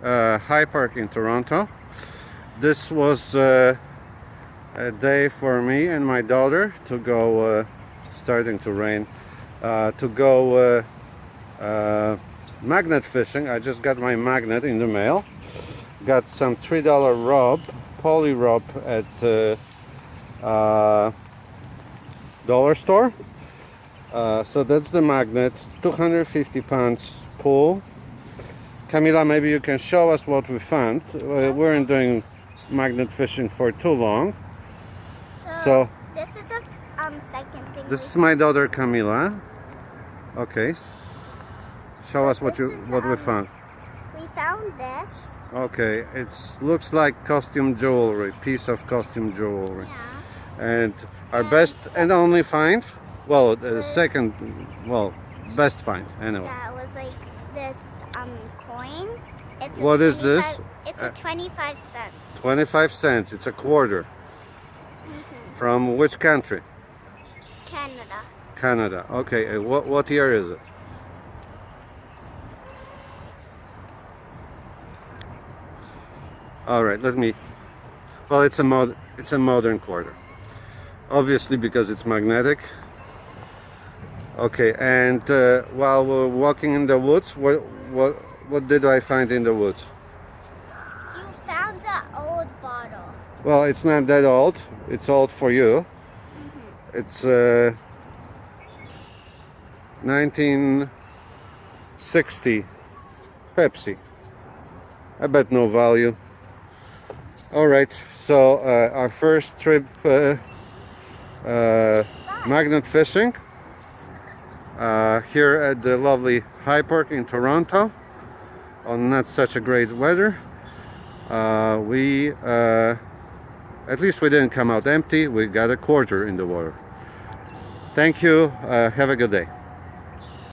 High Park in Toronto. This was a day for me and my daughter to go, starting to rain, to go magnet fishing. I just got my magnet in the mail. Got some $3 rub, poly rub at dollar store. So that's the magnet, 250 pounds pull. Camila, maybe you can show us what we found. We weren't doing magnet fishing for too long. So this is the second thing. This is my daughter Camila. Okay. Show us what we found. We found this. Okay, it looks like costume jewelry, piece of costume jewelry. Yeah. And our best and only find, well, second, well, best find anyway. Yeah, it was like this coin. It's What is this? It's a 25 cents. 25 cents. It's a quarter. From which country? Canada. Canada. Okay. What year is it? All right. Let me. Well, it's a modern quarter. Obviously, because it's magnetic. Okay. And while we're walking in the woods, what did I find in the woods? You found the old bottle. Well, it's not that old. It's old for you. It's 1960 Pepsi. I bet no value. All right. So our first trip magnet fishing here at the lovely High Park in Toronto on not such a great weather. At least we didn't come out empty. We got a quarter in the water. Thank you. Have a good day.